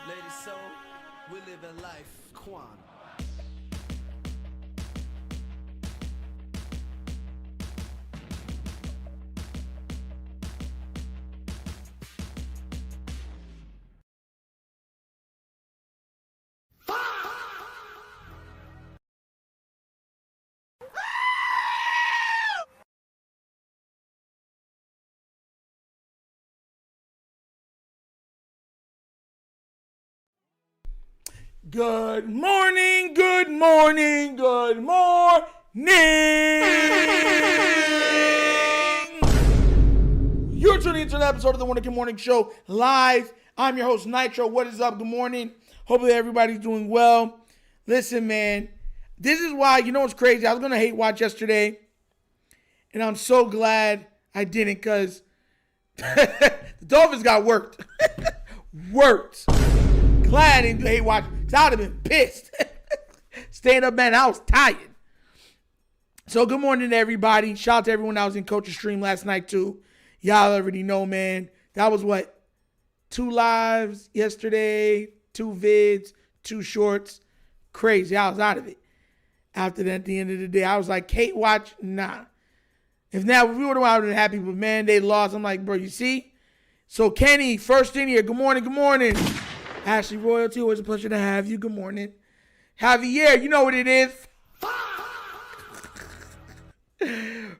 Ladies, so we live in life, Quan. Good morning, good morning, good morning. You're tuning into an episode of the Wonderkind Morning Show live. I'm your host, Nitro. What is up? Good morning. Hopefully everybody's doing well. Listen, man, this is why, you know what's crazy? I was going to hate watch yesterday, and I'm so glad I didn't because the Dolphins got worked. Glad I didn't hate watch because I would have been pissed. Staying up, man, I was tired. So good morning to everybody. Shout out to everyone that was in Coach's stream last night too. Y'all already know, man. That was what? 2 lives yesterday, 2 vids, 2 shorts. Crazy. I was out of it. After that, at the end of the day, I was like, hate watch? Nah. If we would have been happy, but man, they lost. I'm like, bro, you see? So Kenny, first in here. Good morning, good morning. Ashley Royalty, always a pleasure to have you. Good morning. Javier, you know what it is.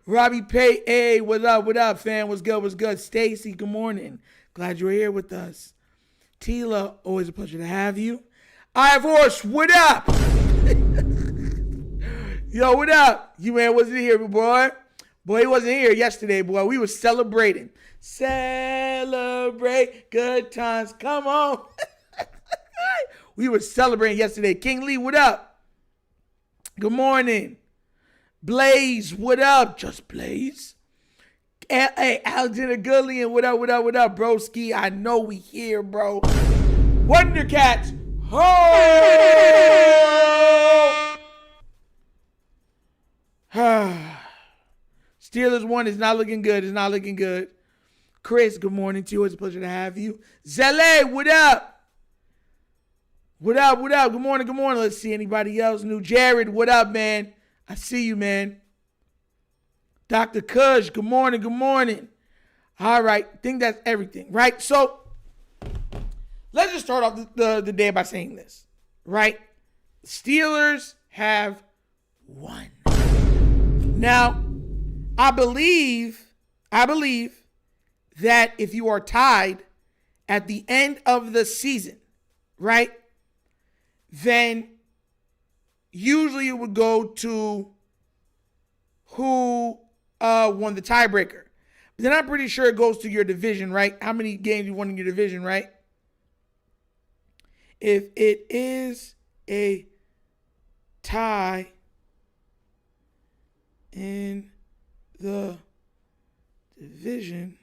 Robbie Pay, hey, what up, fam? What's good? Stacy, good morning. Glad you're here with us. Tila, always a pleasure to have you. Ivors, what up? Yo, what up? You man wasn't here, boy. Boy, he wasn't here yesterday, boy. We were celebrating. Celebrate good times. Come on. We were celebrating yesterday. King Lee, what up? Good morning. Blaze, what up? Just Blaze. Hey, Alexander Goodley, what up, broski? I know we here, bro. Wondercats, ho! Steelers won. It's not looking good. Chris, good morning to you. It's a pleasure to have you. Zele, what up? What up? Good morning. Let's see anybody else new. Jared, what up, man? I see you, man. Dr. Kush, good morning. All right, I think that's everything, right? So let's just start off the day by saying this, right? Steelers have won. Now, I believe that if you are tied at the end of the season, right, then usually it would go to who won the tiebreaker. But then I'm pretty sure it goes to your division, right? How many games you won in your division, right? If it is a tie in the division,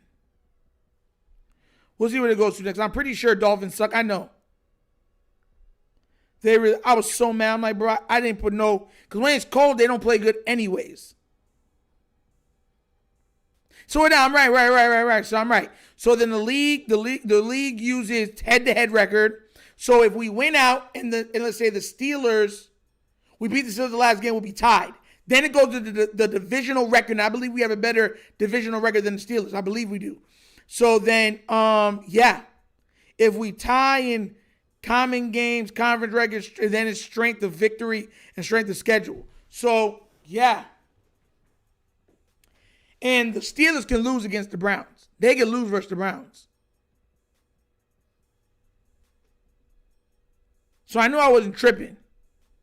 we'll see what it goes to next. I'm pretty sure Dolphins suck. I know. I was so mad. I'm like, bro, I didn't put no, because when it's cold, they don't play good anyways. So now I'm right. So I'm right. So then the league uses head-to-head record. So if we win out and let's say the Steelers, we beat the Steelers the last game, we'll be tied. Then it goes to the divisional record. And I believe we have a better divisional record than the Steelers. I believe we do. So then, if we tie in common games, conference records, then it's strength of victory and strength of schedule. So, yeah. And the Steelers can lose against the Browns. They can lose versus the Browns. So I knew I wasn't tripping.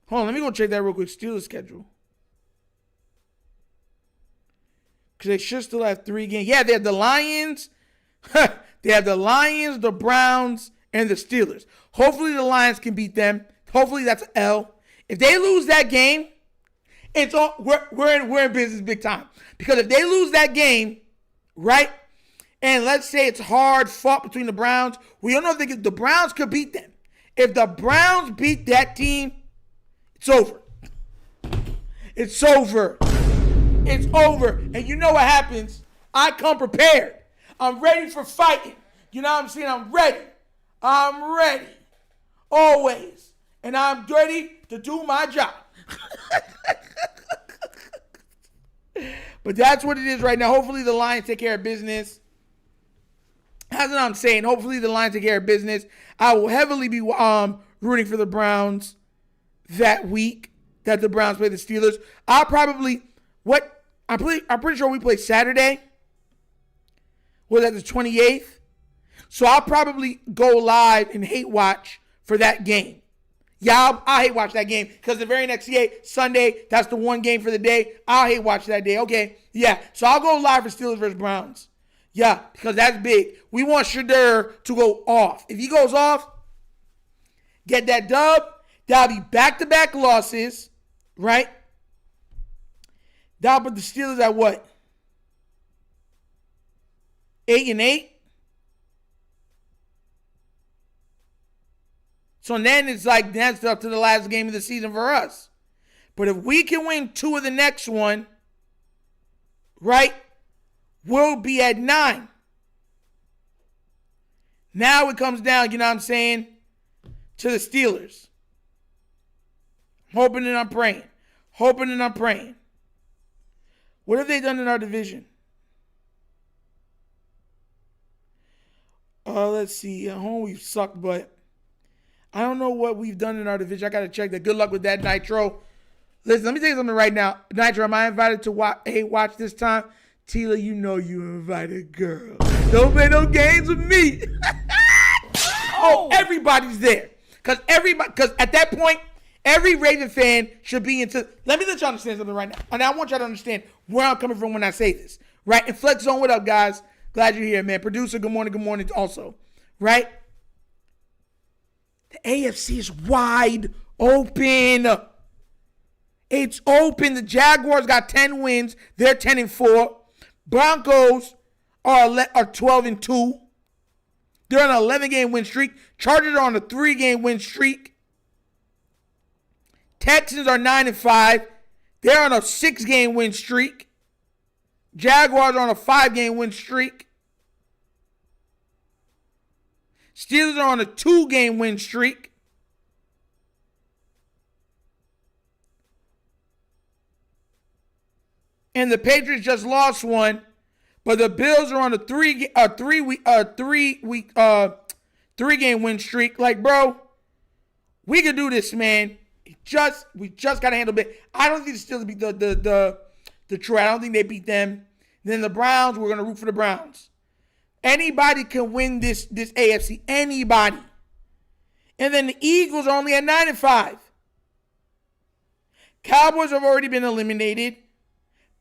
Hold on, let me go check that real quick. Steelers schedule. Because they should still have 3 games. Yeah, they have the Lions. They have the Lions, the Browns, and the Steelers. Hopefully the Lions can beat them. Hopefully that's an L. If they lose that game, it's all we're in business big time. Because if they lose that game, right, and let's say it's hard fought between the Browns, we don't know if the Browns could beat them. If the Browns beat that team, it's over. It's over. And you know what happens? I come prepared. I'm ready for fighting. You know what I'm saying? I'm ready. always. And I'm ready to do my job. But that's what it is right now. Hopefully the Lions take care of business. That's what I'm saying. Hopefully the Lions take care of business. I will heavily be rooting for the Browns that week that the Browns play the Steelers. I'm pretty sure we play Saturday. Was that the 28th? So I'll probably go live and hate watch for that game. Yeah, I'll hate watch that game because the very next day, Sunday, that's the one game for the day. I'll hate watch that day. Okay, yeah. So I'll go live for Steelers versus Browns. Yeah, because that's big. We want Shadur to go off. If he goes off, get that dub. That'll be back-to-back losses, right? That'll put the Steelers at what? 8-8? So then it's like that's up to the last game of the season for us. But if we can win 2 of the next one, right, we'll be at 9. Now it comes down, you know what I'm saying, to the Steelers. Hoping and I'm praying. Hoping and I'm praying. What have they done in our division? Let's see. At home we've sucked, but I don't know what we've done in our division. I got to check that. Good luck with that, Nitro. Listen, let me tell you something right now. Nitro, am I invited to watch this time? Tila, you know you invited, girl. Don't play no games with me. Oh, everybody's there. Because at that point, every Raven fan should be into. Let me let y'all understand something right now. And I want y'all to understand where I'm coming from when I say this. Right? And Flex Zone, what up, guys? Glad you're here, man. Producer, good morning also. Right? The AFC is wide open. It's open. The Jaguars got 10 wins. They're 10-4. Broncos are 12-2. They're on an 11-game win streak. Chargers are on a 3-game win streak. Texans are 9-5. They're on a 6-game win streak. Jaguars are on a 5-game win streak. Steelers are on a 2-game win streak. And the Patriots just lost one, but the Bills are on a 3-game win streak. Like, bro, we can do this, man. We just gotta handle it. I don't think the Steelers beat the Detroit. I don't think they beat them. Then the Browns, we're gonna root for the Browns. Anybody can win this AFC. Anybody. And then the Eagles are only at 9-5. Cowboys have already been eliminated.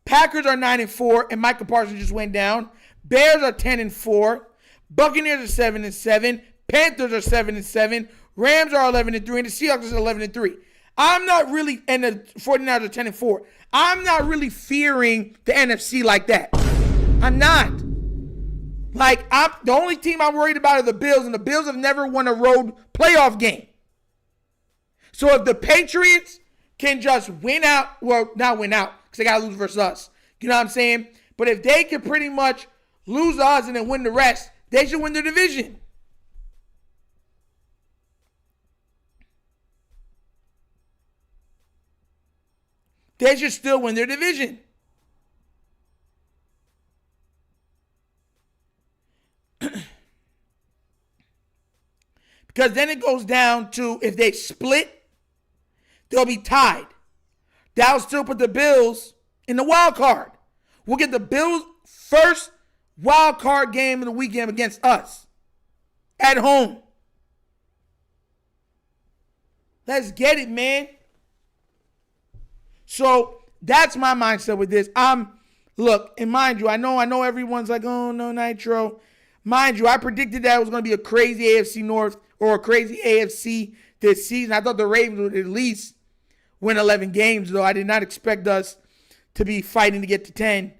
Packers are 9-4, and Micah Parsons just went down. Bears are 10-4. Buccaneers are 7-7. Panthers are 7-7. Rams are 11-3, and the Seahawks are 11-3. I'm not really, and the 49ers are 10-4. I'm not really fearing the NFC like that. I'm not. Like, the only team I'm worried about are the Bills, and the Bills have never won a road playoff game. So if the Patriots can just win out, well, not win out, because they got to lose versus us. You know what I'm saying? But if they can pretty much lose us and then win the rest, they should win their division. They should still win their division. Because then it goes down to if they split, they'll be tied. That'll still put the Bills in the wild card. We'll get the Bills' first wild card game of the weekend against us at home. Let's get it, man. So that's my mindset with this. Look, and mind you, I know everyone's like, oh no, Nitro. Mind you, I predicted that it was going to be a crazy AFC North or a crazy AFC this season. I thought the Ravens would at least win 11 games, though. I did not expect us to be fighting to get to 10.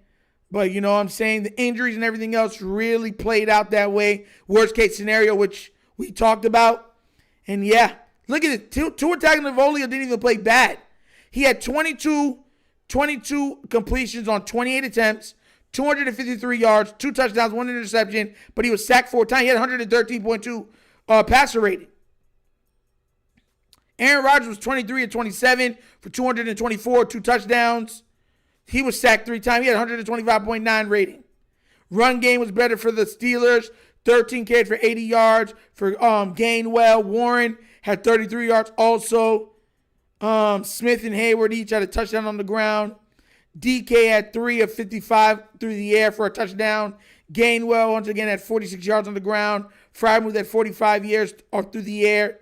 But, you know what I'm saying? The injuries and everything else really played out that way. Worst case scenario, which we talked about. And, yeah, look at it. Tua Tagovailoa didn't even play bad. He had 22 completions on 28 attempts, 253 yards, 2 touchdowns, 1 interception, but he was sacked 4 times. He had 113.2 passer rating. Aaron Rodgers was 23 of 27 for 224, 2 touchdowns. He was sacked 3 times. He had 125.9 rating. Run game was better for the Steelers. 13 carries for 80 yards for Gainwell. Warren had 33 yards also. Smith and Hayward each had a touchdown on the ground. DK had 3 of 55 through the air for a touchdown. Gainwell once again had 46 yards on the ground. Frymuth had 45 yards through the air.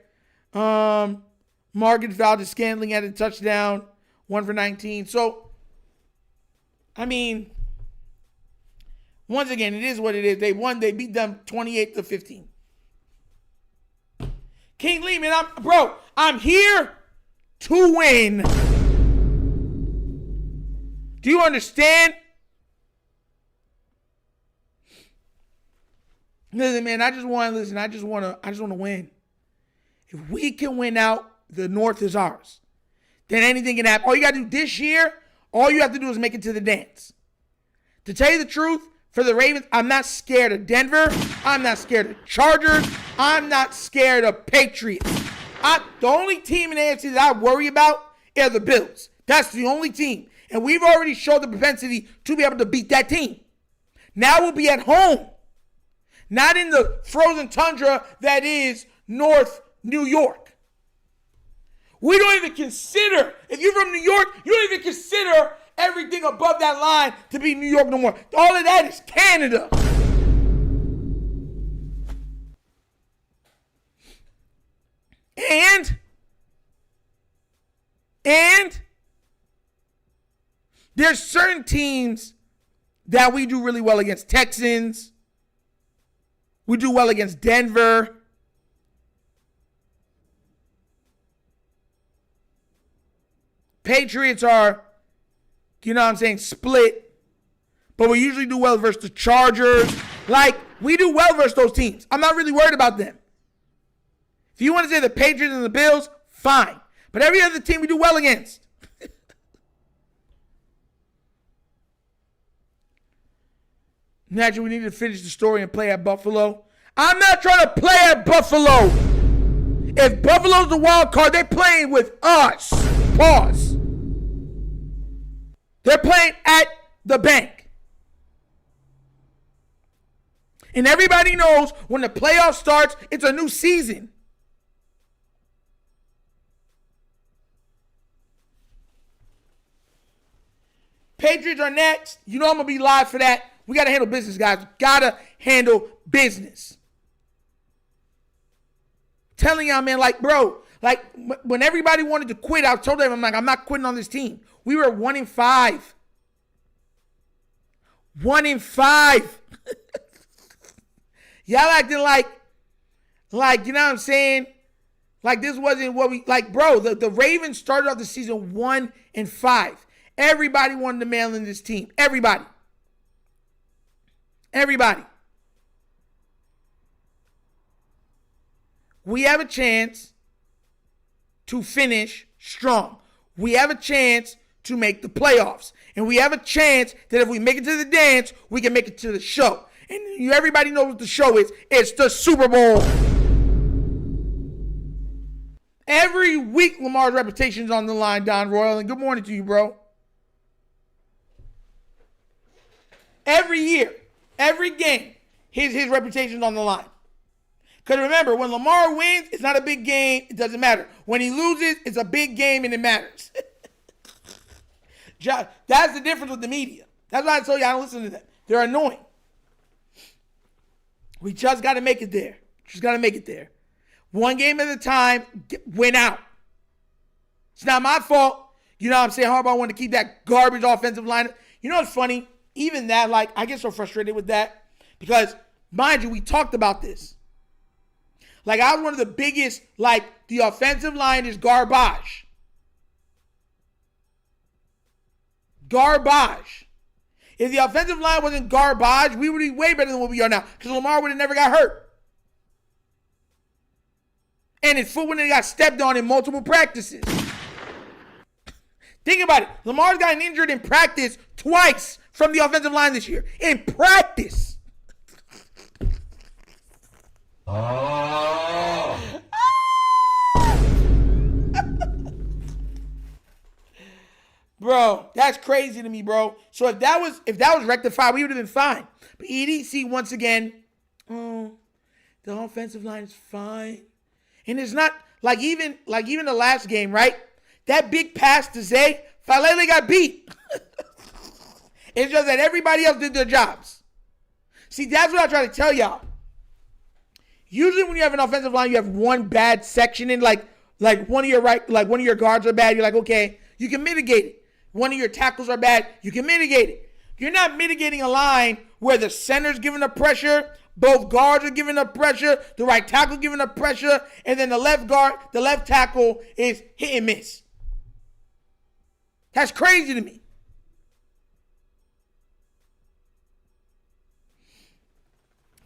Morgan Valdez-Scantling had a touchdown, 1 for 19. So, I mean, once again, it is what it is. They won. They beat them 28-15. King Lee, man, I'm here to win. Do you understand? Listen, man, I just want to win. If we can win out, the North is ours. Then anything can happen. All you got to do this year, all you have to do is make it to the dance. To tell you the truth, for the Ravens, I'm not scared of Denver. I'm not scared of Chargers. I'm not scared of Patriots. The only team in the AFC that I worry about are the Bills. That's the only team. And we've already showed the propensity to be able to beat that team. Now we'll be at home. Not in the frozen tundra that is North New York. We don't even consider, if you're from New York, you don't even consider everything above that line to be New York no more. All of that is Canada. And there's certain teams that we do really well against. Texans. We do well against Denver. Patriots are, split. But we usually do well versus the Chargers. We do well versus those teams. I'm not really worried about them. If you want to say the Patriots and the Bills, fine. But every other team we do well against. Naturally, we need to finish the story and play at Buffalo. I'm not trying to play at Buffalo. If Buffalo's the wild card, they're playing with us. Pause. They're playing at the bank. And everybody knows when the playoff starts, it's a new season. Patriots are next. You know I'm going to be live for that. We got to handle business, guys. Got to handle business. Telling y'all, man, when everybody wanted to quit, I told them, I'm not quitting on this team. We were 1-5. 1-5. Y'all acting like, you know what I'm saying? Like this wasn't what the Ravens started off the season 1-5. Everybody wanted to mail in this team. Everybody. We have a chance to finish strong. We have a chance to make the playoffs. And we have a chance that if we make it to the dance, we can make it to the show. And everybody knows what the show is. It's the Super Bowl. Every week, Lamar's reputation is on the line, Don Royal. And good morning to you, bro. Every year, every game, his reputation is on the line. Because remember, when Lamar wins, it's not a big game. It doesn't matter. When he loses, it's a big game and it matters. That's the difference with the media. That's why I told you I don't listen to them. They're annoying. We just got to make it there. One game at a time, win out. It's not my fault. You know what I'm saying? Harbaugh wanted to keep that garbage offensive line. You know what's funny? Even that, I get so frustrated with that. Because, mind you, we talked about this. I was one of the biggest, the offensive line is garbage. Garbage. If the offensive line wasn't garbage, we would be way better than what we are now. Because Lamar would have never got hurt. And his foot wouldn't have got stepped on in multiple practices. Think about it. Lamar's gotten injured in practice twice from the offensive line this year. In practice. Oh. That's crazy to me, bro. So if that was rectified, we would have been fine. But EDC once again, the offensive line is fine. And it's not like even the last game, right? That big pass to Zay, Falele got beat. It's just that everybody else did their jobs. See, that's what I try to tell y'all. Usually when you have an offensive line, you have one bad section in, like one of your guards are bad. You're like, okay, you can mitigate it. One of your tackles are bad. You can mitigate it. You're not mitigating a line where the center's giving up pressure, both guards are giving up pressure, the right tackle giving up pressure, and then the left tackle is hit and miss. That's crazy to me.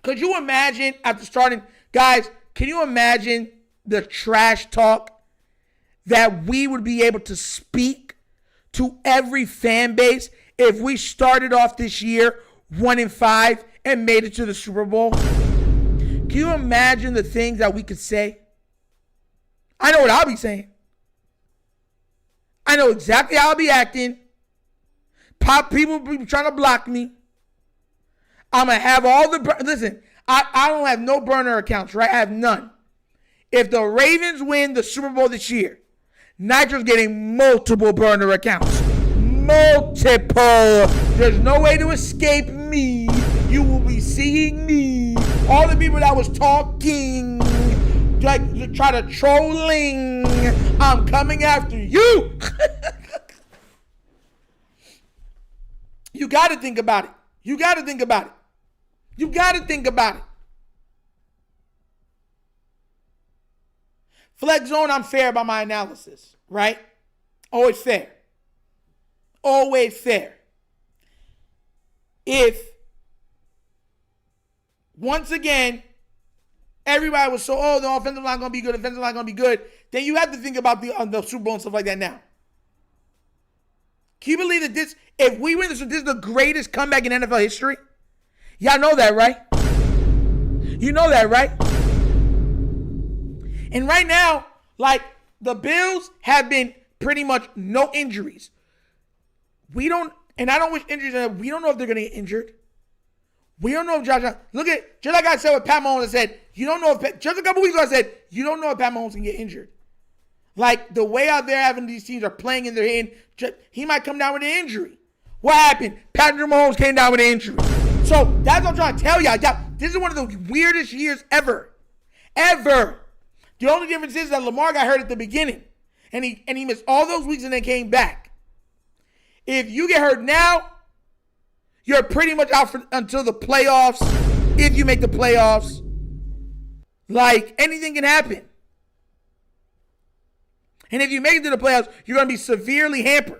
Could you imagine after starting, guys, can you imagine the trash talk that we would be able to speak to every fan base if we started off this year 1-5 and made it to the Super Bowl? Can you imagine the things that we could say? I know what I'll be saying. I know exactly how I'll be acting. People will be trying to block me. I'm going to have listen, I don't have no burner accounts, right? I have none. If the Ravens win the Super Bowl this year, Nitro's getting multiple burner accounts. Multiple. There's no way to escape me. You will be seeing me. All the people that was talking, like to try to trolling, I'm coming after you. You got to think about it. You got to think about it. You got to think about it. Flex zone, I'm fair about my analysis, right? Always fair. Always fair. If, once again, everybody was so, the offensive line going to be good, then you have to think about the Super Bowl and stuff like that now. Can you believe that if we win this is the greatest comeback in NFL history? Y'all know that, right? You know that, right? And right now, like, the Bills have been pretty much no injuries. I don't wish injuries, we don't know if they're going to get injured. We don't know if Josh Allen, just like I said with Pat Mahomes, just a couple weeks ago I said, you don't know if Pat Mahomes can get injured. Like, the way out there having these teams are playing in their hand, he might come down with an injury. What happened? Patrick Mahomes came down with an injury. So that's what I'm trying to tell y'all. This is one of the weirdest years ever. Ever. The only difference is that Lamar got hurt at the beginning. And he missed all those weeks and then came back. If you get hurt now, you're pretty much out until the playoffs. If you make the playoffs. Like, anything can happen. And if you make it to the playoffs, you're going to be severely hampered.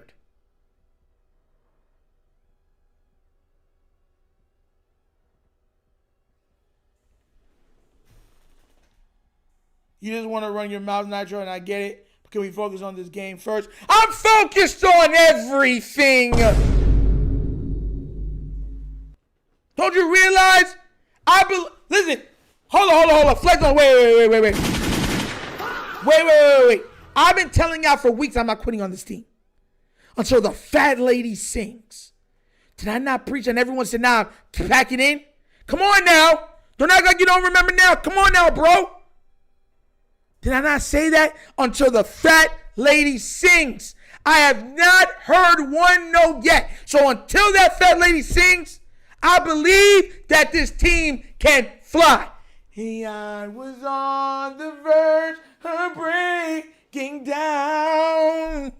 You just want to run your mouth, Nitro, and I get it. But can we focus on this game first? I'm focused on everything. Don't you realize? Listen. Hold on. Flex on. Wait. Wait. I've been telling y'all for weeks I'm not quitting on this team. Until the fat lady sings. Did I not preach and everyone said, nah, pack it in? Come on now. Don't act like you don't remember now. Come on now, bro. Did I not say that? Until the fat lady sings. I have not heard one note yet. So until that fat lady sings, I believe that this team can fly. I was on the verge of breaking down.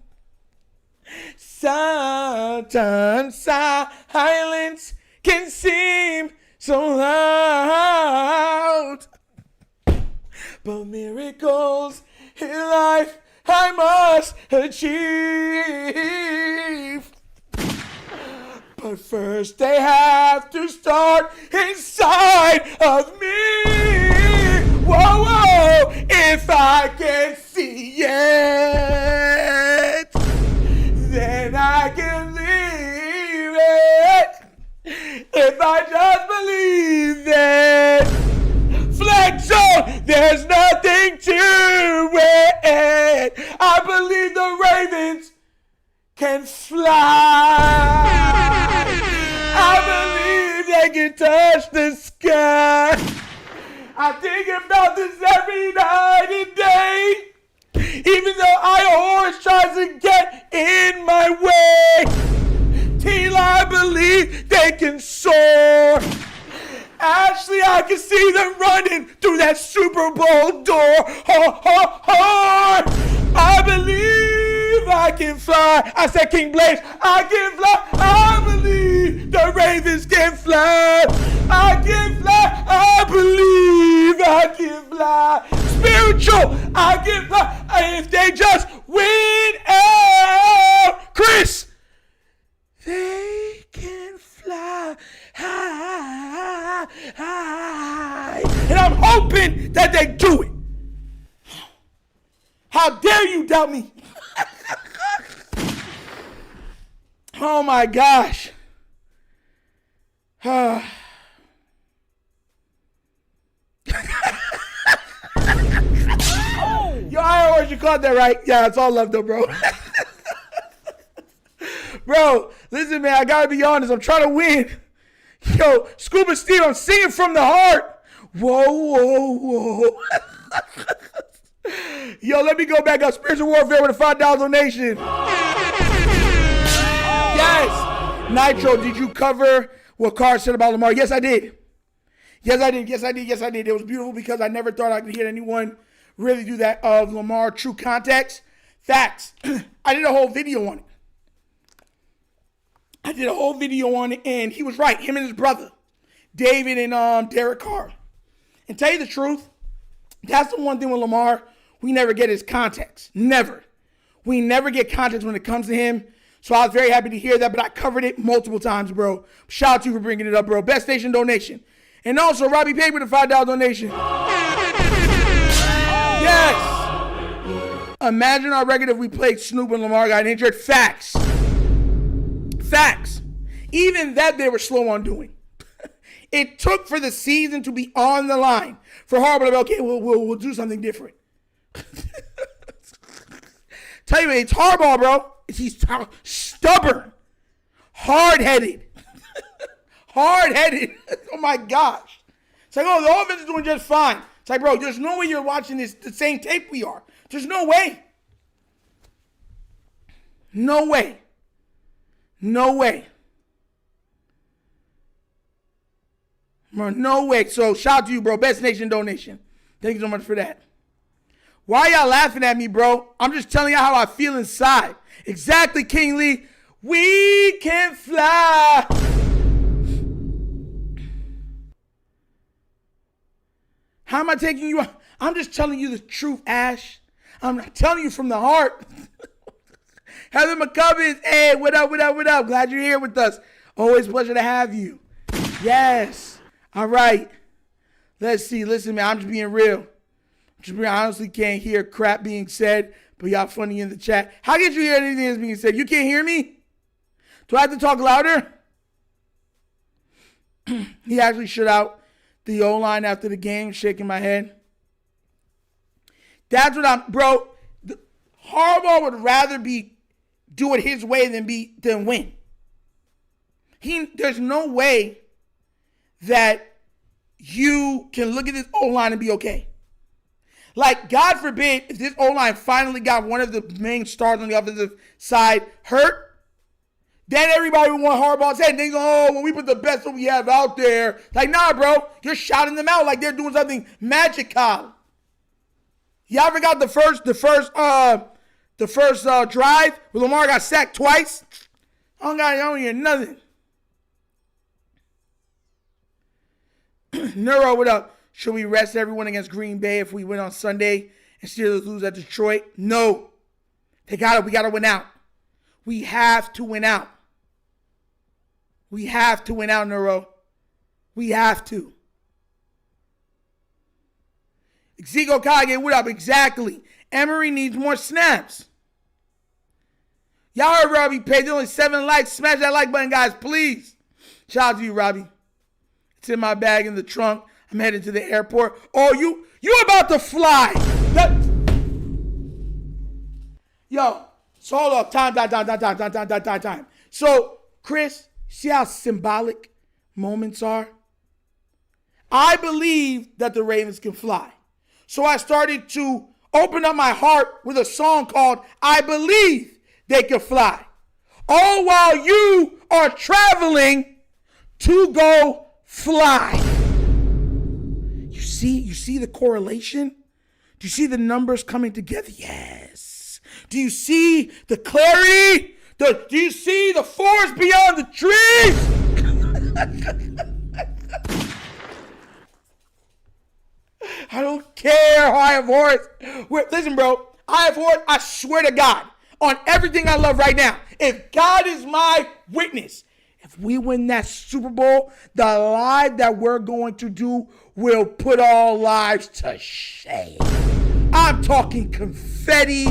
Sometimes silence can seem so loud. But miracles in life I must achieve. But first they have to start inside of me. Whoa, if I can see it, then I can leave it. If I just believe it. Flex zone, there's nothing to it. I believe the Ravens can fly. I believe they can touch the sky. I think about this every night and day. Even though horse tries to get in my way. Till I believe they can soar. Actually, I can see them running through that Super Bowl door. I believe I can fly. I said King Blaze, I can fly. I believe the Ravens can fly. I can fly. I believe I can fly. Spiritual, I can fly. If they just win out, Chris, they can fly high, high. And I'm hoping that they do it. How dare you doubt me? Oh my gosh. Yo, I heard you caught that right. Yeah, it's all love though, bro. Bro, listen, man, I gotta be honest. I'm trying to win. Yo, Scuba Steve, I'm singing from the heart. Whoa, whoa, whoa. Yo, let me go back up. Spiritual Warfare with a $5 donation. Yes. Nitro, did you cover what Carr said about Lamar? Yes, I did. Yes, I did. Yes, I did. Yes, I did. It was beautiful because I never thought I could hear anyone really do that of Lamar true context. Facts. I did a whole video on it. And he was right. Him and his brother, David and Derek Carr. And tell you the truth, that's the one thing with Lamar we never get his context. Never. We never get context when it comes to him. So I was very happy to hear that, but I covered it multiple times, bro. Shout out to you for bringing it up, bro. Best Station donation. And also, Robbie paid with a $5 donation. Yes. Imagine our record if we played Snoop and Lamar got injured. Facts. Facts. Even that they were slow on doing. It took for the season to be on the line for Harbaugh to be, okay, we'll do something different. Tell you, it's Harbaugh, bro. He's stubborn, hard-headed. Hard-headed. Oh, my gosh. It's like, oh, the offense is doing just fine. It's like, bro, there's no way you're watching the same tape we are. There's no way. No way. No way. Bro, no way. So, shout out to you, bro. Best Nation donation. Thank you so much for that. Why y'all laughing at me, bro? I'm just telling y'all how I feel inside. Exactly, King Lee. We can fly. How am I taking you out? I'm just telling you the truth, Ash. I'm not telling you from the heart. Heather McCubbins, hey, what up, what up, what up? Glad you're here with us. Always a pleasure to have you. Yes. All right. Let's see. Listen, man, I'm just being real. I honestly can't hear crap being said, but y'all funny in the chat. How can you hear anything that's being said? You can't hear me? Do I have to talk louder? He actually shut out the O-line after the game, shaking my head. That's what bro, Harbaugh would rather do it his way than win. There's no way that you can look at this O-line and be okay. Like, God forbid, if this O-line finally got one of the main stars on the offensive side hurt, then everybody would want Harbaugh's head. And they go, oh, when we put the best that we have out there. Like, nah, bro. You're shouting them out like they're doing something magical. Y'all ever got the first drive where Lamar got sacked twice? I don't hear nothing. Neuro, what up? Should we rest everyone against Green Bay if we win on Sunday and Steelers lose at Detroit? No. We got to win out. We have to win out. We have to win out, Neuro. We have to. Ezekiel Kage, what up? Exactly. Emery needs more snaps. Y'all heard Robbie Page. There's only 7 likes. Smash that like button, guys, please. Shout out to you, Robbie. It's in my bag in the trunk. I'm headed to the airport. Oh, you about to fly. Yo, So hold up. Time. So, Chris, see how symbolic moments are? I believe that the Ravens can fly. So I started to open up my heart with a song called I Believe They Can Fly. All while you are traveling to go fly. You see the correlation? Do you see the numbers coming together? Yes. Do you see the clarity? Do you see the forest beyond the trees? I don't care how I have horse. Listen, bro. I have horse. I swear to God, on everything I love right now, if God is my witness, if we win that Super Bowl, the live that we're going to do will put all lives to shame. I'm talking confetti.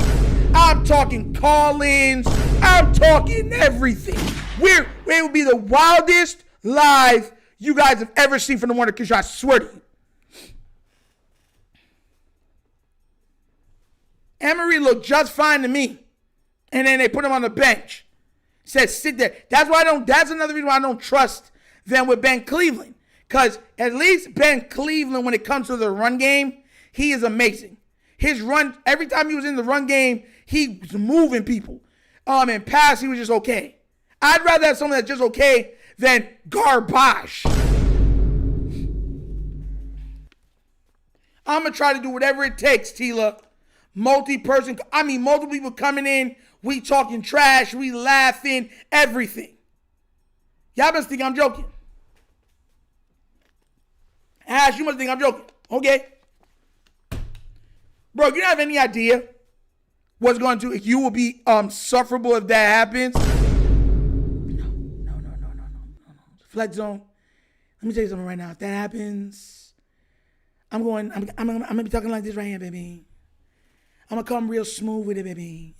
I'm talking call-ins. I'm talking everything. It will be the wildest live you guys have ever seen from the Wonder Show. I swear to you. Emery looked just fine to me. And then they put him on the bench. Said, sit there. That's another reason why I don't trust them with Ben Cleveland. Because at least Ben Cleveland, when it comes to the run game, he is amazing. His run, every time he was in the run game, he was moving people. And pass, he was just okay. I'd rather have someone that's just okay than garbage. I'm going to try to do whatever it takes, Tila. Multiple people coming in. We talking trash. We laughing. Everything. Y'all must think I'm joking. Ash, you must think I'm joking. Okay. Bro, you don't have any idea what's going to, you will be sufferable if that happens. No. Flex zone. Let me tell you something right now. If that happens, I'm gonna be talking like this right here, baby. I'm gonna come real smooth with it, baby.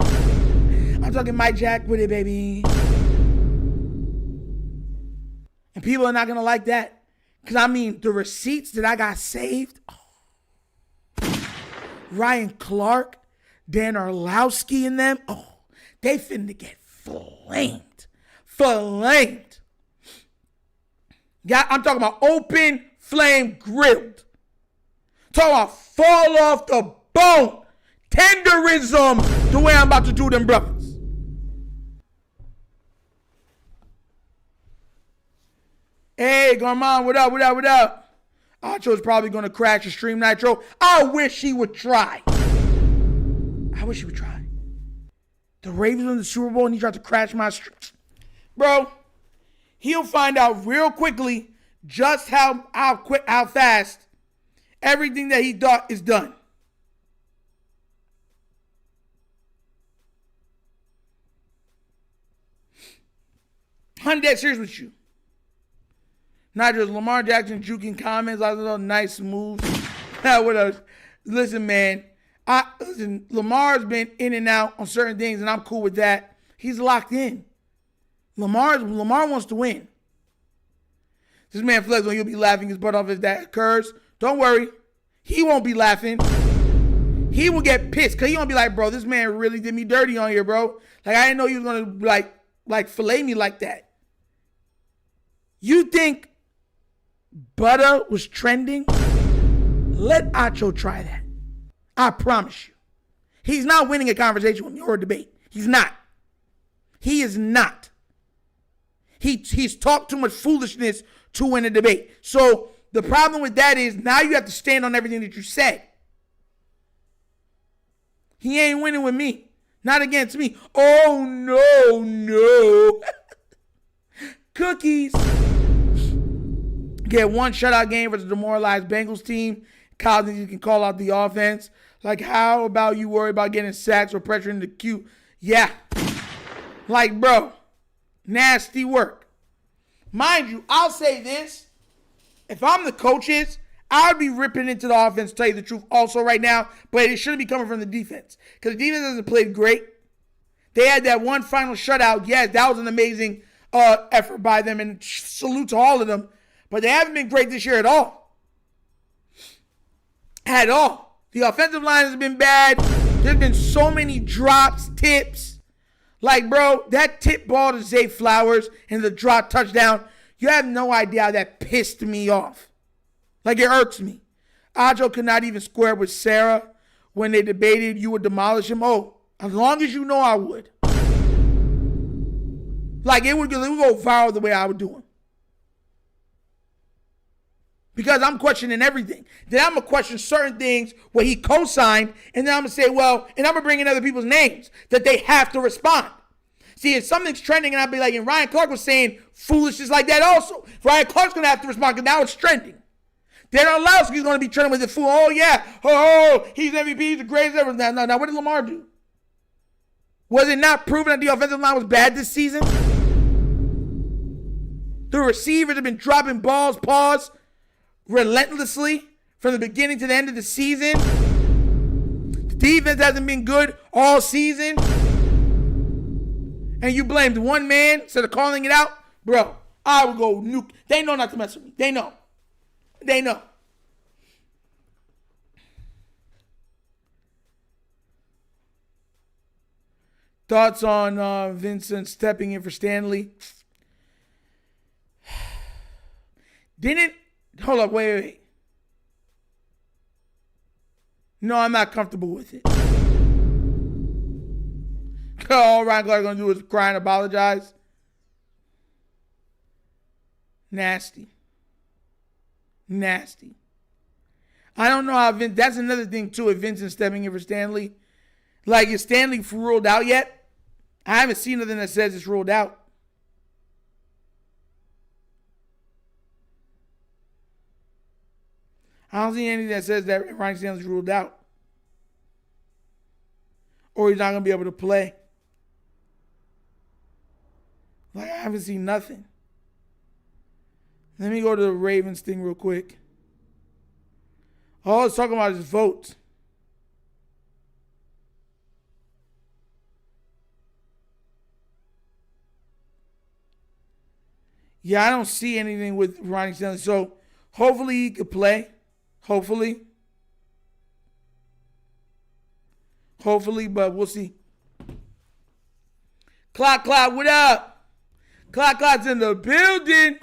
I'm talking Mike Jack with it, baby. And people are not gonna like that. Because the receipts that I got saved. Ryan Clark, Dan Orlowski and them. They finna get flamed. Yeah, I'm talking about open flame grilled. Talking about fall off the bone. Tenderism the way I'm about to do them brothers. Hey, Garmon, what up? Acho's probably going to crash the stream Nitro. I wish he would try. The Ravens win the Super Bowl and he tried to crash my stream. Bro, he'll find out real quickly just how fast everything that he thought is done. I'm dead serious with you. Not just Lamar Jackson juking comments, I know nice moves. What else? Listen, man. Lamar's been in and out on certain things, and I'm cool with that. He's locked in. Lamar wants to win. This man Flex, when you'll be laughing his butt off if that occurs. Don't worry. He won't be laughing. He will get pissed because he won't be like, bro, this man really did me dirty on here, bro. Like, I didn't know he was going to, like fillet me like that. You think butter was trending? Let Acho try that. I promise you. He's not winning a conversation with me or a debate. He's not. He is not. He's talked too much foolishness to win a debate. So the problem with that is now you have to stand on everything that you said. He ain't winning with me. Not against me. Oh, no. Cookies. Get one shutout game versus the demoralized Bengals team. Kyle thinks you can call out the offense. Like, how about you worry about getting sacks or pressuring the Q? Yeah. Like, bro, nasty work. Mind you, I'll say this. If I'm the coaches, I would be ripping into the offense, to tell you the truth, also right now. But it shouldn't be coming from the defense. Because the defense hasn't played great. They had that one final shutout. Yes, that was an amazing effort by them. And salute to all of them. But they haven't been great this year at all. At all. The offensive line has been bad. There's been so many drops, tips. Like, bro, that tip ball to Zay Flowers and the drop touchdown, you have no idea how that pissed me off. Like, it irks me. Ajo could not even square with Sarah when they debated you would demolish him. Oh, as long as you know I would. Like, it would go viral the way I would do him. Because I'm questioning everything. Then I'm going to question certain things where he co-signed, and then I'm going to say, well, and I'm going to bring in other people's names that they have to respond. See, if something's trending, and I'll be like, and Ryan Clark was saying foolishness like that also. Ryan Clark's going to have to respond because now it's trending. Darren Orlowski's going to be trending with the fool. Oh, yeah. Oh, he's MVP. He's the greatest ever. Now, what did Lamar do? Was it not proven that the offensive line was bad this season? The receivers have been dropping balls, paws, relentlessly from the beginning to the end of the season. The defense hasn't been good all season. And you blamed one man instead of calling it out? Bro, I would go nuke. They know not to mess with me. They know. They know. Thoughts on Vincent stepping in for Stanley? Hold up, wait. No, I'm not comfortable with it. All Ryan Clark's going to do is cry and apologize. Nasty. I don't know how that's another thing too, if Vincent stepping in for Stanley. Like, is Stanley ruled out yet? I haven't seen nothing that says it's ruled out. I don't see anything that says that Ryan Stanley's ruled out. Or he's not going to be able to play. Like, I haven't seen nothing. Let me go to the Ravens thing real quick. All it's talking about is votes. Yeah, I don't see anything with Ronnie Stanley. So, hopefully he could play. Hopefully, but we'll see. Clock, what up? Clock's in the building.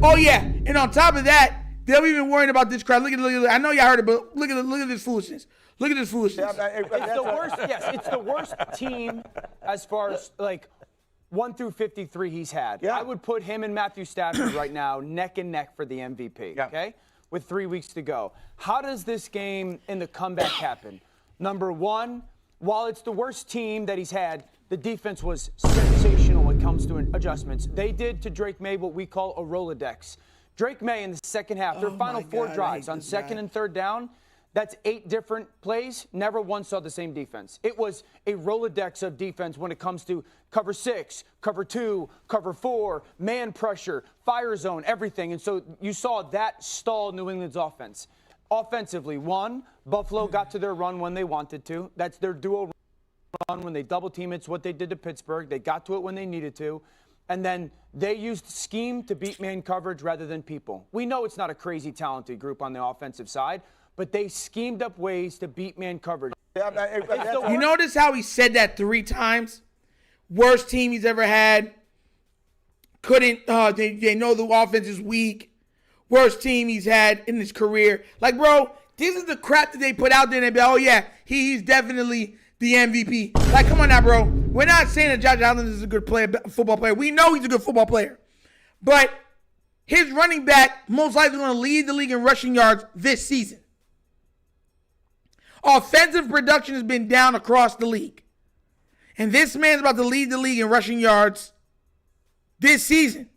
Oh, yeah. And on top of that, they'll be even worrying about this crowd. Look at I know y'all heard it, but look at this foolishness. Look at this foolishness. It's the worst. Yes, it's the worst team as far as, like, 1 through 53 he's had. Yeah. I would put him and Matthew Stafford right now neck and neck for the MVP, okay? With 3 weeks to go. How does this game in the comeback happen? Number one, while it's the worst team that he's had, the defense was sensational when it comes to adjustments. They did to Drake May what we call a Rolodex. Drake May in the second half, their final 4 drives on second and third down, that's 8 different plays. Never once saw the same defense. It was a Rolodex of defense when it comes to cover 6, cover 2, cover 4, man pressure, fire zone, everything. And so you saw that stall New England's offense. Offensively, one, Buffalo got to their run when they wanted to. That's their duo run when they double team. It's what they did to Pittsburgh. They got to it when they needed to. And then they used scheme to beat man coverage rather than people. We know it's not a crazy talented group on the offensive side, but they schemed up ways to beat man coverage. You notice how he said that 3 times? Worst team he's ever had. Couldn't, they know the offense is weak. Worst team he's had in his career. Like, bro, this is the crap that they put out there and they be, oh, yeah, he's definitely the MVP. Like, come on now, bro. We're not saying that Josh Allen is a good player, football player. We know he's a good football player. But his running back most likely going to lead the league in rushing yards this season. Offensive production has been down across the league. And this man's about to lead the league in rushing yards this season.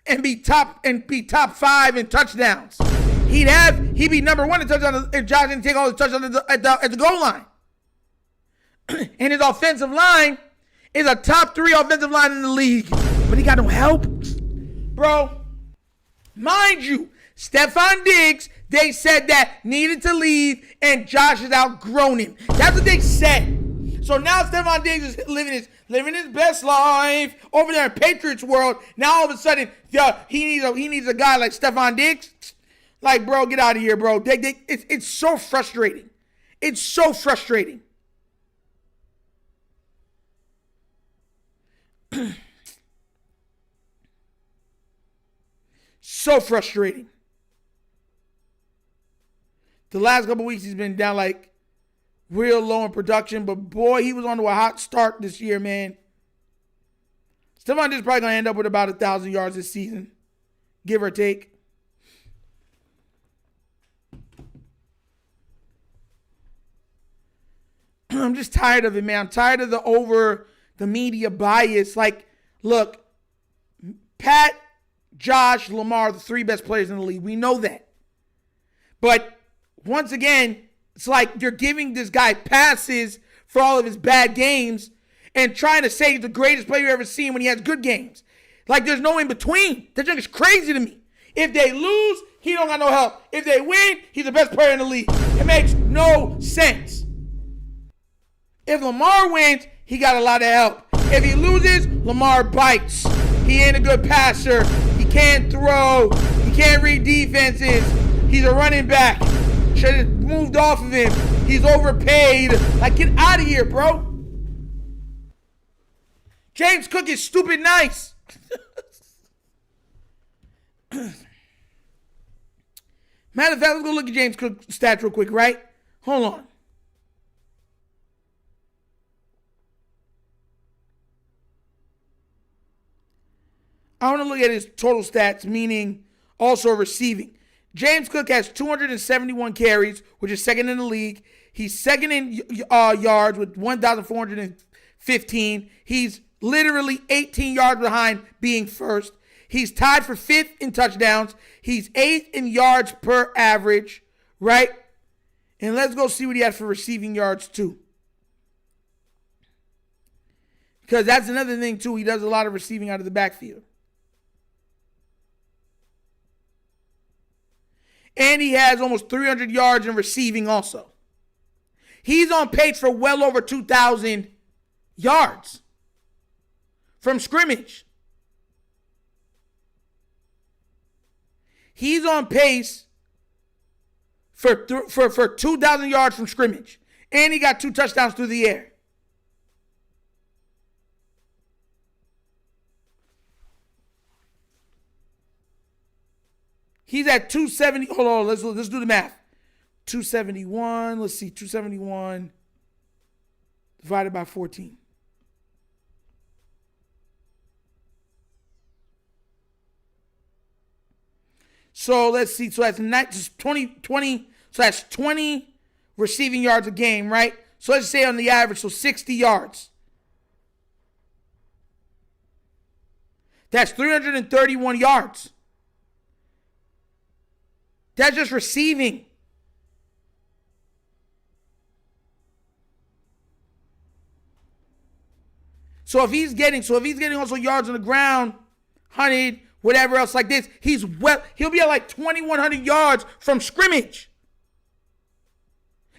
And be top 5 in touchdowns. He'd be number 1 in touchdowns if Josh didn't take all the touchdowns at the goal line. And his offensive line is a top 3 offensive line in the league. But he got no help. Bro, mind you, Stephon Diggs, they said that needed to leave and Josh has outgrown him. That's what they said. So now Stephon Diggs is living his best life over there in Patriots world. Now all of a sudden, he needs a guy like Stephon Diggs. Like, bro, get out of here, bro. It's so frustrating. It's so frustrating. So frustrating. The last couple weeks he's been down like real low in production, but boy, he was on to a hot start this year, man. Stephon Diggs probably gonna end up with about 1,000 yards this season, give or take. I'm just tired of it, man. I'm tired of the media bias. Like, look, Pat, Josh, Lamar, the three best players in the league. We know that. But once again, it's like you're giving this guy passes for all of his bad games and trying to say he's the greatest player you've ever seen when he has good games. Like, there's no in between. That junk is crazy to me. If they lose, he don't got no help. If they win, he's the best player in the league. It makes no sense. If Lamar wins, he got a lot of help. If he loses, Lamar bites. He ain't a good passer. He can't throw. He can't read defenses. He's a running back. Should have moved off of him. He's overpaid. Like, get out of here, bro. James Cook is stupid nice. Matter of fact, let's go look at James Cook's stats real quick, right? Hold on. I want to look at his total stats, meaning also receiving. James Cook has 271 carries, which is second in the league. He's second in yards with 1,415. He's literally 18 yards behind being first. He's tied for fifth in touchdowns. He's eighth in yards per average, right? And let's go see what he has for receiving yards, too. Because that's another thing, too. He does a lot of receiving out of the backfield. And he has almost 300 yards in receiving also. He's on pace for well over 2,000 yards from scrimmage. He's on pace for 2,000 yards from scrimmage. And he got 2 touchdowns through the air. He's at 270. Hold on, let's do the math. 271. Let's see, 271 divided by 14. So let's see. So that's 20. So that's 20 receiving yards a game, right? So let's say on the average, so 60 yards. That's 331 yards. That's just receiving. So if he's getting also yards on the ground, 100, whatever else like this, he'll be at like 2,100 yards from scrimmage.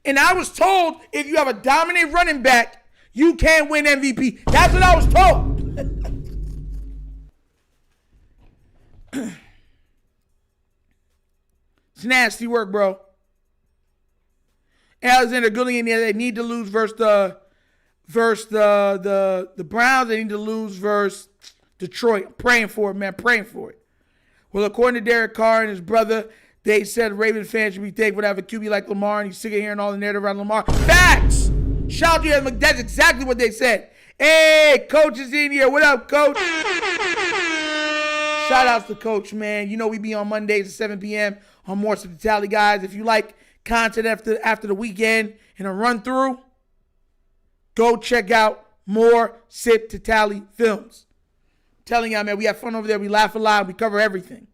And I was told if you have a dominant running back, you can't win MVP. That's what I was told. It's nasty work, bro. Alexander Gooding, they need to lose versus the Browns. They need to lose versus Detroit. I'm praying for it, man. Praying for it. Well, according to Derek Carr and his brother, they said Raven fans should be thankful to have a QB like Lamar, and he's sick of hearing all the narrative around Lamar. Facts! Shout out to you. That's exactly what they said. Hey, Coach is in here. What up, Coach? Shout outs to Coach, man. You know we be on Mondays at 7 p.m. on More Sip to Tally, guys. If you like content after the weekend and a run-through, go check out More Sip to Tally Films. I'm telling y'all, man, we have fun over there. We laugh a lot. We cover everything.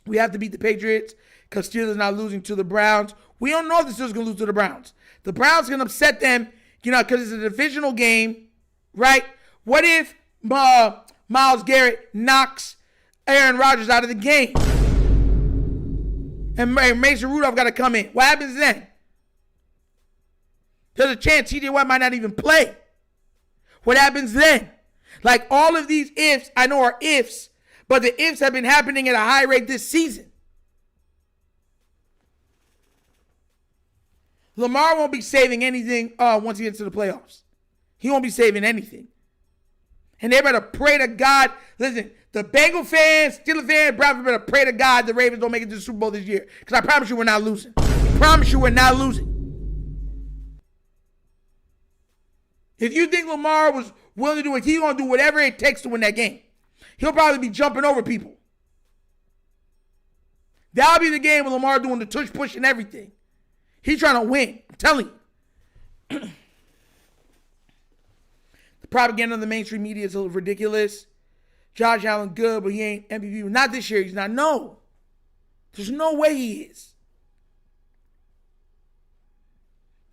We have to beat the Patriots because Steelers not losing to the Browns. We don't know if the Steelers going to lose to the Browns. The Browns can upset them, because it's a divisional game, right? What if Myles Garrett knocks Aaron Rodgers out of the game and Mason Rudolph got to come in? What happens then? There's a chance TJ Watt might not even play. What happens then? Like, all of these ifs, I know are ifs, But the ifs have been happening at a high rate this season. Lamar won't be saving anything once he gets to the playoffs. He won't be saving anything. And they better pray to God. Listen, the Bengal fans, Steelers fans, Browns better pray to God the Ravens don't make it to the Super Bowl this year. Because I promise you we're not losing. I promise you we're not losing. If you think Lamar was willing to do it, he's going to do whatever it takes to win that game. He'll probably be jumping over people. That'll be the game with Lamar doing the tush push and everything. He's trying to win. I'm telling you. The propaganda of the mainstream media is ridiculous. Josh Allen good, but he ain't MVP. Not this year. He's not. No. There's no way he is.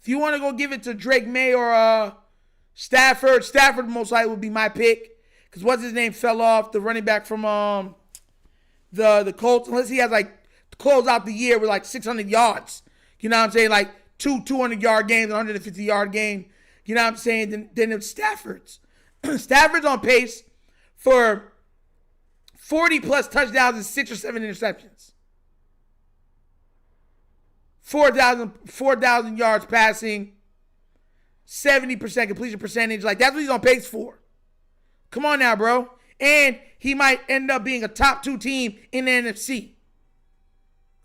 If you want to go give it to Drake May or Stafford most likely would be my pick. Because what's his name fell off, the running back from the Colts. Unless he has like to close out the year with like 600 yards. You know what I'm saying? Like 200-yard games, 150-yard game. You know what I'm saying? Then it's Stafford's. Stafford's on pace for 40-plus touchdowns and 6 or 7 interceptions. 4,000 yards passing. 70% completion percentage. Like, that's what he's on pace for. Come on now, bro. And he might end up being a top 2 team in the NFC.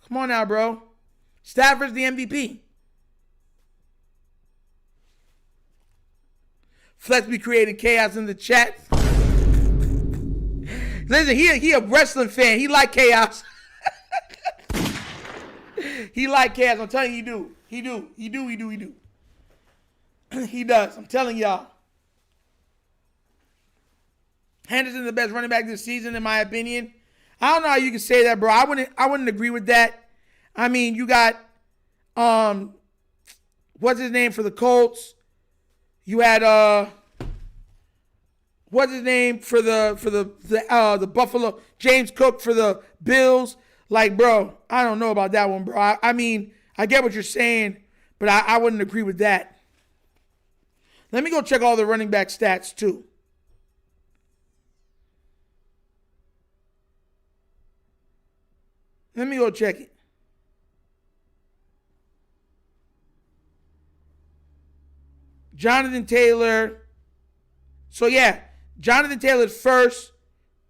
Come on now, bro. Stafford's the MVP. Flex be creating chaos in the chat. Listen, he a wrestling fan. He like chaos. He like chaos. I'm telling you, he do. He do. He does. I'm telling y'all. Henderson's the best running back this season, in my opinion. I don't know how you can say that, bro. I wouldn't agree with that. I mean, you got what's his name for the Colts? You had what's his name for the Buffalo? James Cook for the Bills. Like, bro, I don't know about that one, bro. I mean, I get what you're saying, but I wouldn't agree with that. Let me go check all the running back stats too. Let me go check it. Jonathan Taylor. So, yeah, Jonathan Taylor's first.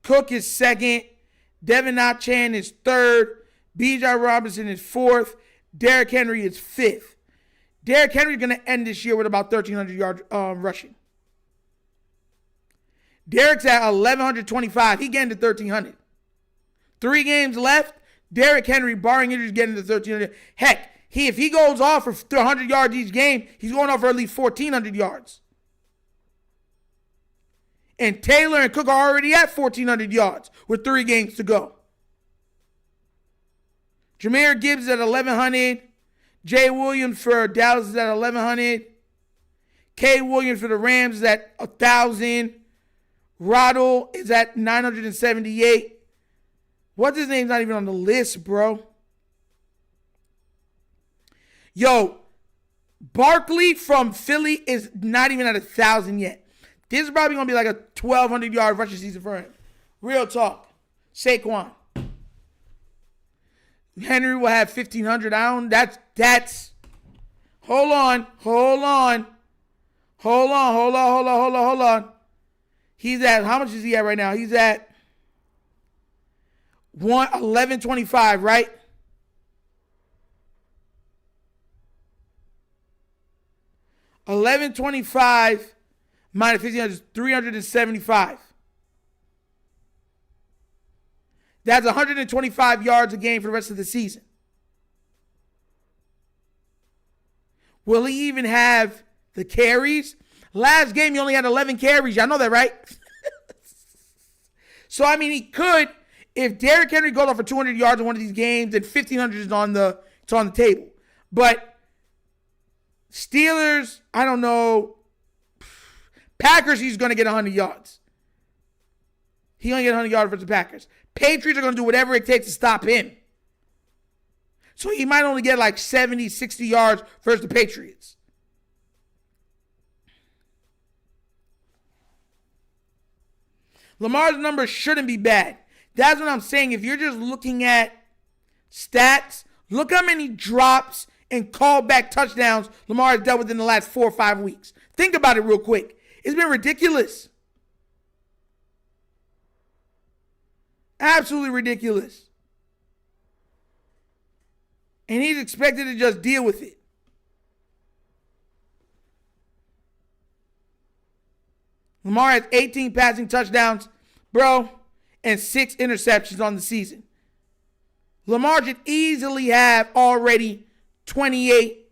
Cook is second. Devin Achan is third. Bijan Robinson is fourth. Derrick Henry is fifth. Derrick Henry is going to end this year with about 1,300 yards rushing. Derrick's at 1,125. He getting to 1,300. 3 games left. Derrick Henry, barring injuries, getting to 1,300. Heck, if he goes off for 100 yards each game, he's going off for at least 1,400 yards. And Taylor and Cook are already at 1,400 yards with 3 games to go. Jahmyr Gibbs at 1,100. Jay Williams for Dallas is at 1,100. Kay Williams for the Rams is at 1,000. Waddle is at 978. What's his name's not even on the list, bro? Yo, Barkley from Philly is not even at 1,000 yet. This is probably going to be like a 1,200-yard rushing season for him. Real talk. Saquon. Henry will have 1,500. That's. Hold on. He's at, how much is he at right now? He's at 1,125, right? $1,125 minus 1,500 is 375. That's 125 yards a game for the rest of the season. Will he even have the carries? Last game, he only had 11 carries. Y'all know that, right? So, I mean, he could. If Derrick Henry goes off for 200 yards in one of these games, then 1,500 is on the table. But Steelers, I don't know. Packers, he's going to get 100 yards. He's going to get 100 yards versus the Packers. Patriots are going to do whatever it takes to stop him. So he might only get like 70, 60 yards versus the Patriots. Lamar's numbers shouldn't be bad. That's what I'm saying. If you're just looking at stats, look how many drops and callback touchdowns Lamar has dealt with in the last 4 or 5 weeks. Think about it real quick. It's been ridiculous. Absolutely ridiculous. And he's expected to just deal with it. Lamar has 18 passing touchdowns, bro, and 6 interceptions on the season. Lamar should easily have already 28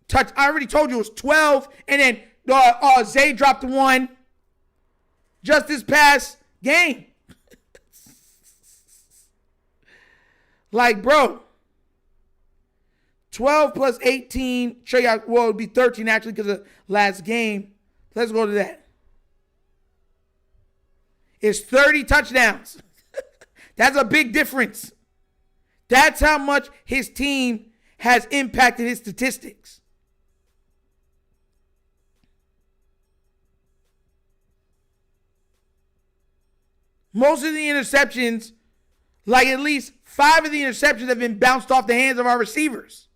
touch. I already told you it was 12, and then Zay dropped 1 just this past game. Like, bro, 12 plus 18, show you how, well, it would be 13 actually because of last game. Let's go to that. It's 30 touchdowns. That's a big difference. That's how much his team has impacted his statistics. Most of the interceptions, like at least 5 of the interceptions, have been bounced off the hands of our receivers.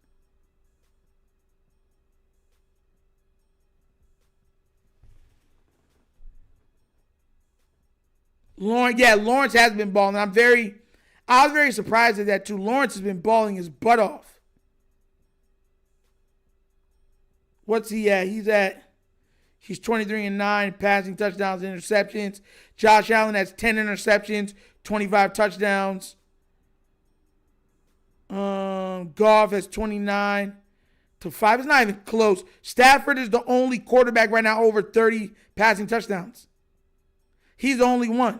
Lawrence has been balling. I was very surprised at that too. Lawrence has been balling his butt off. What's he at? He's 23-9 passing touchdowns and interceptions. Josh Allen has 10 interceptions, 25 touchdowns. Goff has 29 to 5. It's not even close. Stafford is the only quarterback right now over 30 passing touchdowns. He's the only one.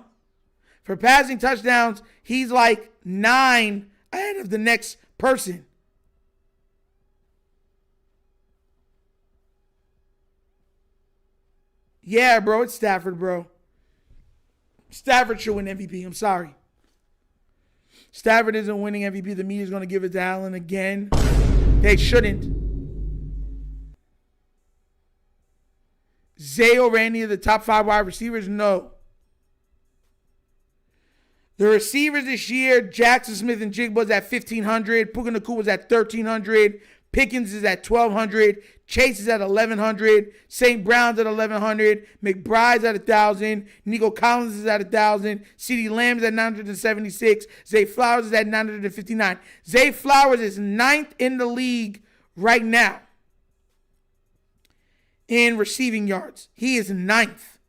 For passing touchdowns, he's like 9 ahead of the next person. Yeah, bro, it's Stafford, bro. Stafford should win MVP. I'm sorry. Stafford isn't winning MVP. The media's going to give it to Allen again. They shouldn't. Zay over any of the top 5 wide receivers? No. The receivers this year, Jackson Smith and Jigba's at 1,500. Puka Nakuma's at 1,300. Pickens is at 1,200. Chase is at 1,100. St. Brown's at 1,100. McBride's at 1,000. Nico Collins is at 1,000. CeeDee Lamb is at 976. Zay Flowers is at 959. Zay Flowers is 9th in the league right now in receiving yards. He is 9th.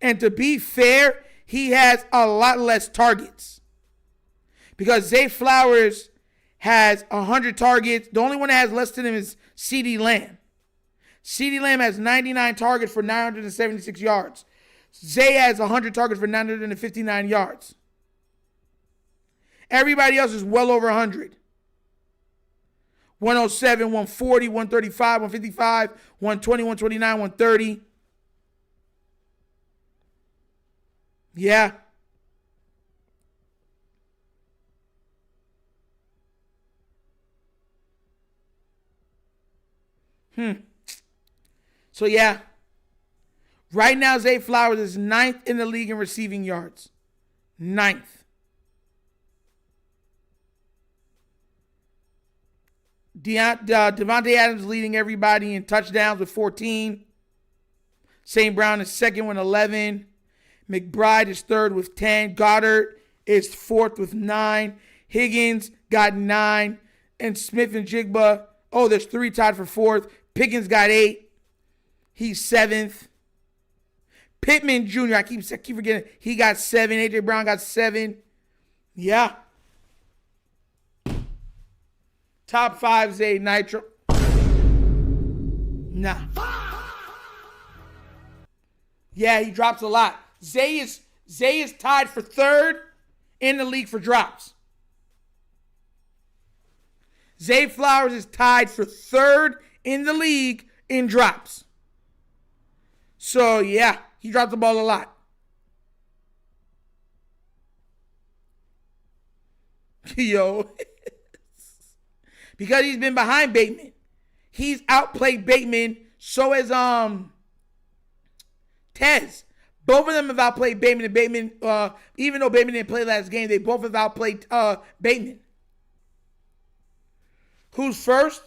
And to be fair, he has a lot less targets. Because Zay Flowers has 100 targets. The only one that has less than him is CeeDee Lamb. CeeDee Lamb has 99 targets for 976 yards. Zay has 100 targets for 959 yards. Everybody else is well over 100. 107, 140, 135, 155, 120, 129, 130. Yeah. So, yeah. Right now, Zay Flowers is 9th in the league in receiving yards. 9th. Devontae Adams leading everybody in touchdowns with 14. St. Brown is 2nd with 11. McBride is 3rd with 10. Goddard is 4th with 9. Higgins got 9. And Smith and Jigba, there's 3 tied for 4th. Pickens got 8. He's 7th. Pittman Jr., I keep forgetting, he got 7. A.J. Brown got 7. Yeah. Top 5, Zay Nitro. Nah. Yeah, he drops a lot. Zay is tied for 3rd in the league for drops. Zay Flowers is tied for 3rd in the league in drops. So, yeah, he dropped the ball a lot. Yo. Because he's been behind Bateman. He's outplayed Bateman. So has Tez. Both of them have outplayed Bateman, and Bateman, even though Bateman didn't play last game, they both have outplayed Bateman. Who's first?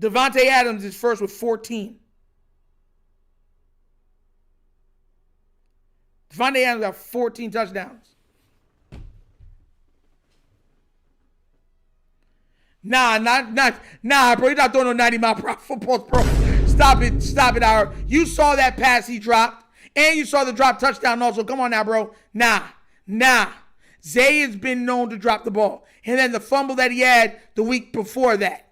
Devontae Adams is first with 14. Devontae Adams got 14 touchdowns. Nah, bro. You're not throwing no 90-mile-per-hour footballs, bro. Stop it, Ira. You saw that pass he dropped, and you saw the drop touchdown also. Come on now, bro. Nah. Zay has been known to drop the ball. And then the fumble that he had the week before that.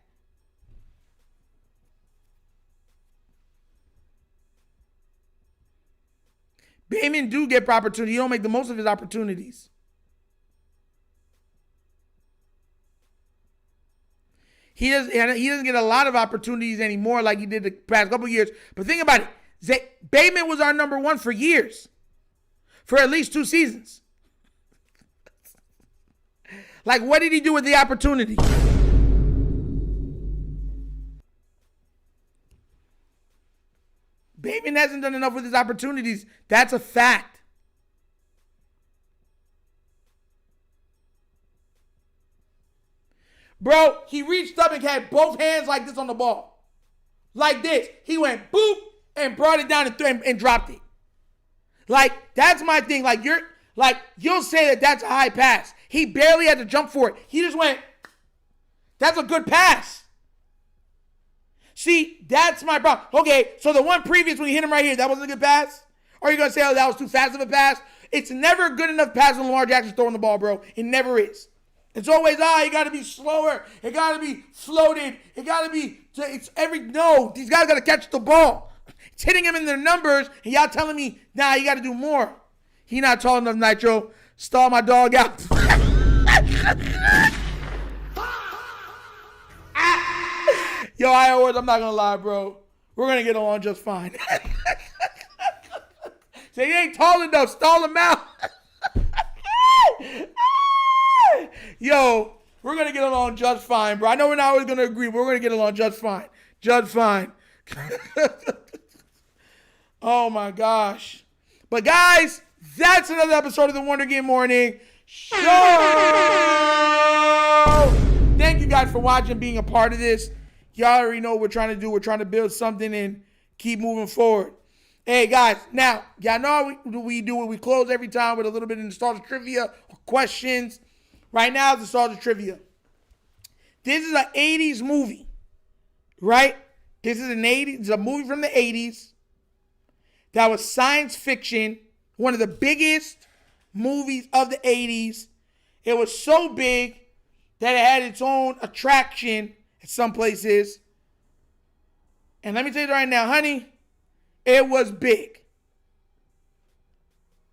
Bateman do get opportunity. He don't make the most of his opportunities. He doesn't get a lot of opportunities anymore like he did the past couple years. But think about it. Bateman was our number one for years. For at least 2 seasons. Like, what did he do with the opportunity? Bateman hasn't done enough with his opportunities. That's a fact. Bro, he reached up and had both hands like this on the ball. Like this. He went boop and brought it down and dropped it. Like, that's my thing. Like, you'll say that that's a high pass. He barely had to jump for it. He just went, that's a good pass. See, that's my problem. Okay, so the one previous when you hit him right here, that wasn't a good pass? Or are you going to say, oh, that was too fast of a pass? It's never a good enough pass when Lamar Jackson's throwing the ball, bro. It never is. It's always, you got to be slower. It got to be floated. It got to be, no, these guys got to catch the ball. It's hitting him in their numbers, and y'all telling me, nah, you got to do more. He not tall enough, Nitro. Stall my dog out. Yo, I'm not going to lie, bro. We're going to get along just fine. Say, he ain't tall enough. Stall him out. Yo, we're going to get along just fine, bro. I know we're not always going to agree, but we're going to get along just fine. Just fine. Oh, my gosh. But, guys, that's another episode of the Wonder Game Morning Show. Thank you, guys, for watching, being a part of this. Y'all already know what we're trying to do. We're trying to build something and keep moving forward. Hey, guys, now, y'all know how we do it. We close every time with a little bit of nostalgia trivia or questions. Right now, it's nostalgia trivia. This is an 80s movie, right? This is it's a movie from the 80s that was science fiction, one of the biggest movies of the 80s. It was so big that it had its own attraction at some places. And let me tell you right now, honey, it was big.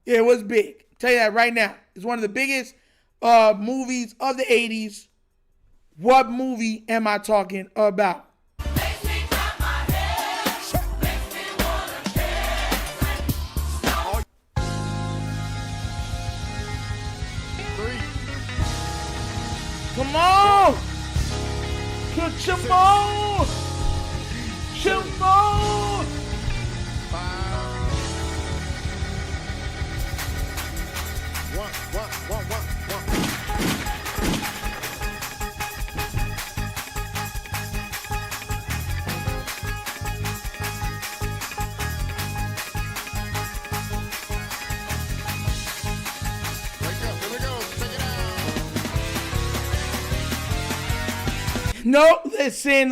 It was big. I'll tell you that right now. It's one of the biggest movies of the 80s. What movie am I talking about? Makes me clap my hands, makes me wanna dance. Come on! Come on! Come on! 1. No, listen.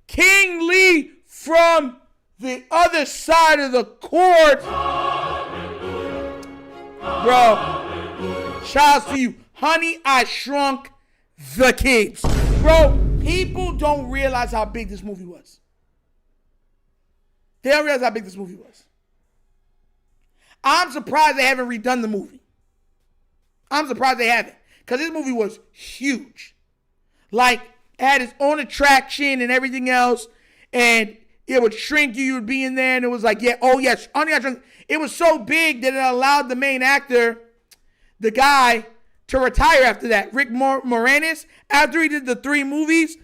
King Lee from the other side of the court. Bro, shout out to you. Honey, I Shrunk the Kids. Bro, people don't realize how big this movie was. They don't realize how big this movie was. I'm surprised they haven't redone the movie. I'm surprised they haven't. Because this movie was huge. Like, it had its own attraction and everything else. And it would shrink you. You would be in there. And it was like, yes. It was so big that it allowed the main actor, the guy, to retire after that. Rick Moranis, after he did the 3 movies,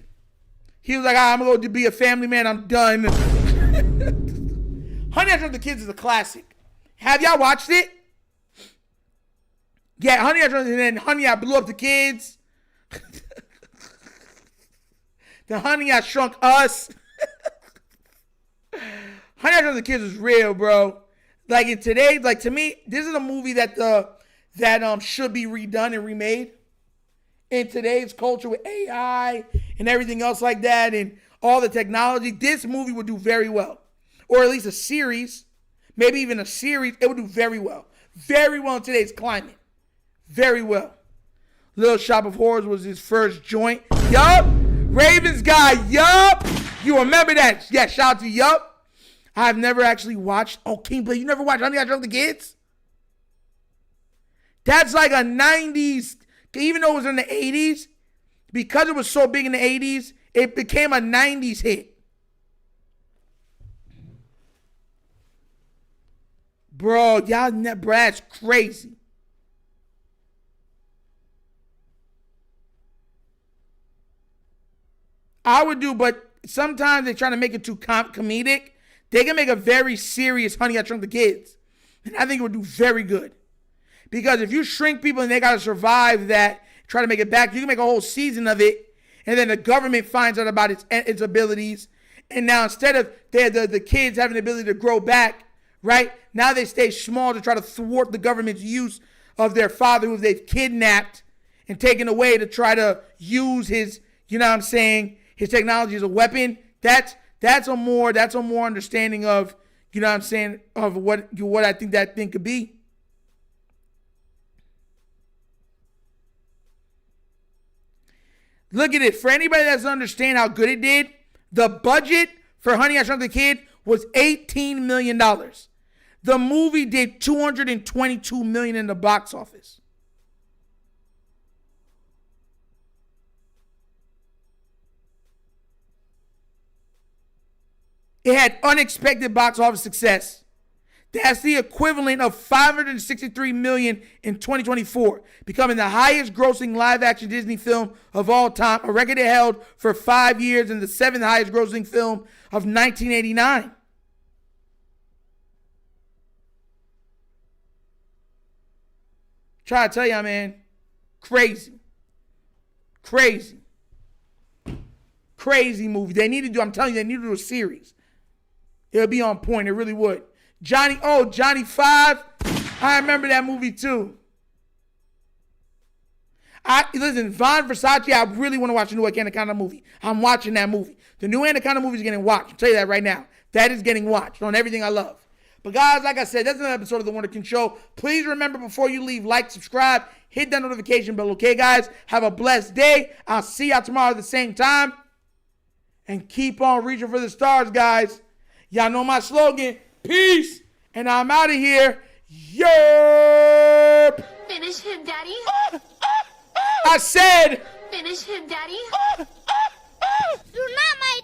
He was like, I'm going to be a family man. I'm done. Honey, I Shrunk the Kids is a classic. Have y'all watched it? Yeah, Honey, I Shrunk, and then Honey, I Blew Up the Kids. The Honey, I Shrunk Us. Honey, I Shrunk the Kids is real, bro. Like in today, like to me, this is a movie that should be redone and remade. In today's culture with AI and everything else like that and all the technology, this movie would do very well. Or at least a series, maybe even a series, it would do very well. Very well in today's climate. Very well. Little Shop of Horrors was his first joint. Yup. Ravens guy, yup. You remember that? Yeah, shout out to yup. I've never actually watched. Oh, King Blade, you never watched Honey, I Shrunk the Kids? That's like a 90s, even though it was in the 80s, because it was so big in the 80s, it became a 90s hit. Bro, y'all, Brad's crazy. I would do, but sometimes they're trying to make it too comedic. They can make a very serious Honey, I Shrunk the Kids. And I think it would do very good. Because if you shrink people and they got to survive that, try to make it back, you can make a whole season of it. And then the government finds out about its abilities. And now instead of the kids having the ability to grow back, right? Now they stay small to try to thwart the government's use of their father who they've kidnapped and taken away to try to use his, you know what I'm saying, his technology as a weapon. That's a more understanding of, you know what I'm saying, of what I think that thing could be. Look at it. For anybody that doesn't understand how good it did, the budget for Honey, I Shrunk the Kid was $18 million. The movie did $222 million in the box office. It had unexpected box office success. That's the equivalent of $563 million in 2024, becoming the highest grossing live-action Disney film of all time, a record it held for 5 years and the 7th highest grossing film of 1989. Try to tell y'all, man, crazy movie. They need to do, I'm telling you, they need to do a series. It'll be on point. It really would. Johnny 5. I remember that movie too. Listen, Von Versace, I really want to watch the new Anaconda movie. I'm watching that movie. The new Anaconda movie is getting watched. I'll tell you that right now. That is getting watched on everything I love. But guys, like I said, that's another episode of The Wunderkind Show. Please remember before you leave, like, subscribe, hit that notification bell. Okay, guys? Have a blessed day. I'll see y'all tomorrow at the same time. And keep on reaching for the stars, guys. Y'all know my slogan. Peace. And I'm out of here. Yerp. Finish him, Daddy. I said. Finish him, Daddy. You're not my